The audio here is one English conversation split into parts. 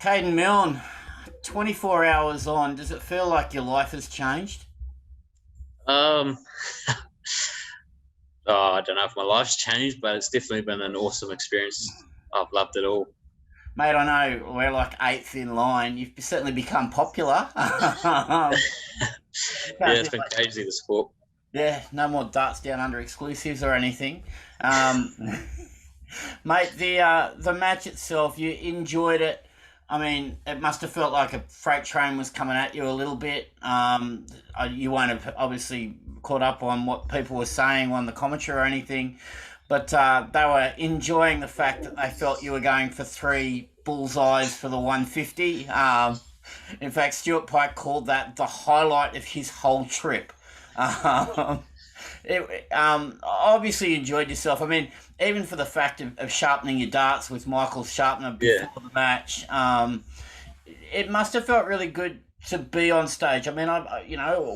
Kayden Milne, 24 hours on, does it feel like your life has changed? Um, I don't know if my life's changed, but it's definitely been an awesome experience. I've loved it all. Mate, I know we're like eighth in line. You've certainly become popular. Yeah, Can't it's do been like, crazy, the sport. yeah, no more Darts Downunder exclusives or anything. Um, Mate, the match itself, you enjoyed it. I mean, it must have felt like a freight train was coming at you a little bit. You won't have obviously caught up on what people were saying on the commentary or anything, but they were enjoying the fact that they felt you were going for three bullseyes for the 150. In fact, Stuart Pike called that the highlight of his whole trip. Um, Obviously, you enjoyed yourself. I mean, even for the fact of sharpening your darts with Michael Sharpener Yeah, before the match, it must have felt really good to be on stage. I mean,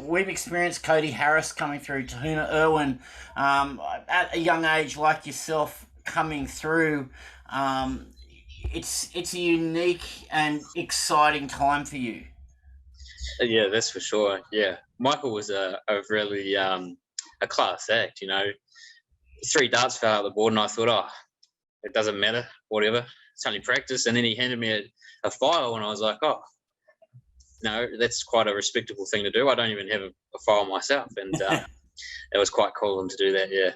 we've experienced Cody Harris coming through, Tahuna Irwin, at a young age like yourself coming through. Um, it's a unique and exciting time for you. yeah, that's for sure. Yeah, Michael was a really a class act. Three darts fell out the board, and I thought, oh, it doesn't matter, whatever. It's only practice. And then he handed me a file, and I was like, oh, no, that's quite a respectable thing to do. I don't even have a file myself, and it was quite cool of him to do that. Yeah.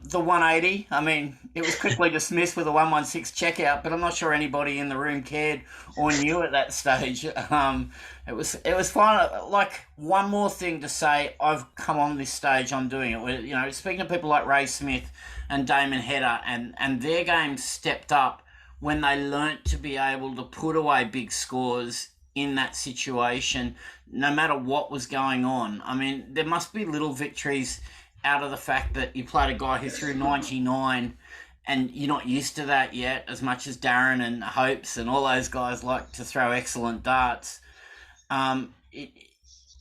The 180, I mean, it was quickly dismissed with a 116 checkout, but I'm not sure anybody in the room cared or knew at that stage. It was fun. Like one more thing to say, I've come on this stage, I'm doing it. Speaking to people like Ray Smith and Damon Hedder, and their game stepped up when they learnt to be able to put away big scores in that situation, no matter what was going on. I mean, there must be little victories out of the fact that you played a guy who threw 99 and you're not used to that yet, as much as Darren and Hopes and all those guys like to throw excellent darts. It,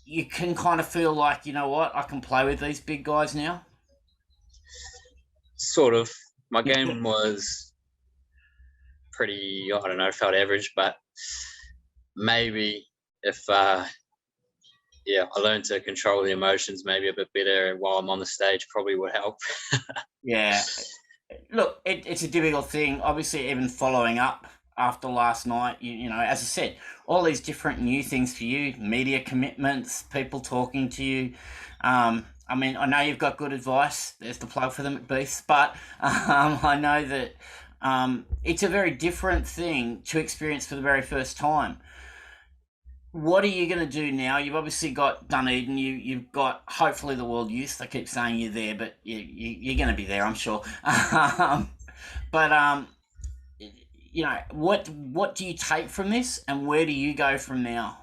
you can kind of feel like, you know what, I can play with these big guys now. Sort of. My game was pretty, I don't know, felt average, but maybe if yeah, I learned to control the emotions maybe a bit better while I'm on the stage probably would help. Yeah. Look, it's a difficult thing. Obviously, even following up after last night, as I said, all these different new things for you, media commitments, people talking to you. I mean, I know you've got good advice. There's the plug for them at Beasts, but I know that it's a very different thing to experience for the very first time. What are you going to do now? You've obviously got Dunedin. You've got hopefully the World Youth. They keep saying you're there, but you're going to be there, I'm sure. But what do you take from this, and where do you go from now?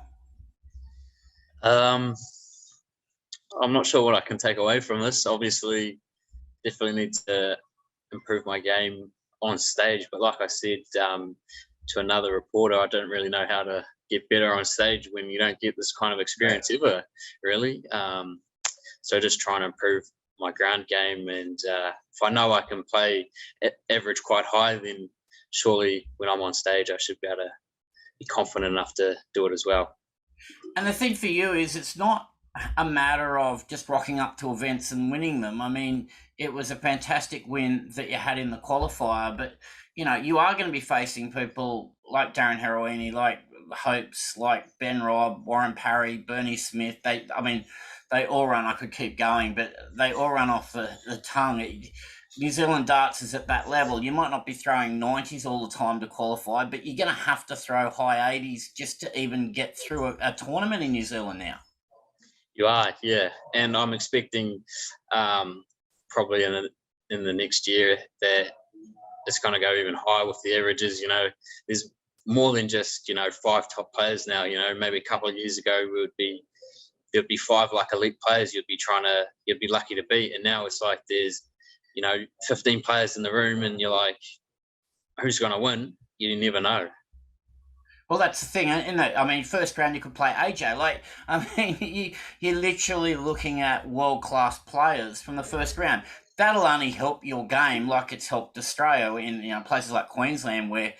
Um, I'm not sure what I can take away from this. Obviously, definitely need to improve my game on stage. But like I said to another reporter, I don't really know how to get better on stage when you don't get this kind of experience ever, really. So just trying to improve my ground game, and if I know I can play average quite high, then surely when I'm on stage, I should be able to be confident enough to do it as well. And the thing for you is, it's not a matter of just rocking up to events and winning them. I mean, it was a fantastic win that you had in the qualifier, but you are going to be facing people like Darren Heroini, like Hopes, like Ben Robb, Warren Parry, Bernie Smith. I mean, they all run. I could keep going, but they all run off the tongue. New Zealand darts is at that level. You might not be throwing 90s all the time to qualify, but you're going to have to throw high 80s just to even get through a tournament in New Zealand now. You are, yeah, and I'm expecting probably in the next year that it's going to go even higher with the averages. There's more than just five top players now. Maybe a couple of years ago there'd be five like elite players you'd be lucky to beat, and now it's like there's 15 players in the room, and you're like, who's going to win? You never know. Well, that's the thing, isn't it? I mean, first round you could play AJ. Like, I mean, you're literally looking at world-class players from the first round. That'll only help your game like it's helped Australia in places like Queensland where,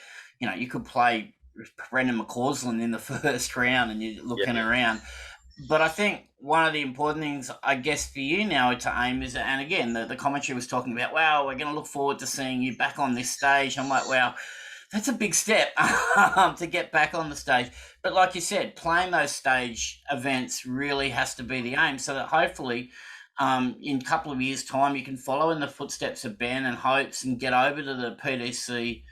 you could play Brendan McCausland in the first round and you're looking Yeah, around. But I think one of the important things, I guess, for you now to aim is, and again, the commentary was talking about, wow, we're going to look forward to seeing you back on this stage. I'm like, wow, that's a big step to get back on the stage. But like you said, playing those stage events really has to be the aim, so that hopefully in a couple of years' time you can follow in the footsteps of Ben and Hopes and get over to the PDC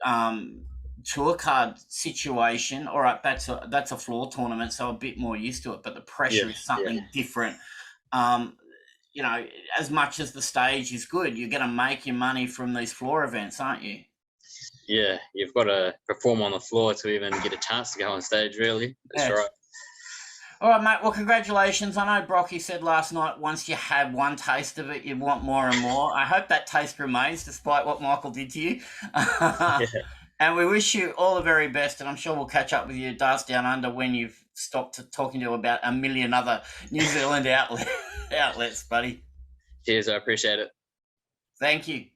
um, tour card situation. All right, that's a floor tournament, so a bit more used to it, but the yeah, pressure is yeah, something different. Um, as much as the stage is good, you're going to make your money from these floor events, aren't you? yeah. You've got to perform on the floor to even get a chance to go on stage. Really, that's Yes. right. All right, mate. Well, congratulations. I know Brocky said last night once you had one taste of it, you want more and more. I hope that taste remains despite what Michael did to you. Yeah, And we wish you all the very best. And I'm sure we'll catch up with you, Darts Down Under, when you've stopped talking to about a million other New Zealand outlets, buddy. cheers. I appreciate it. Thank you.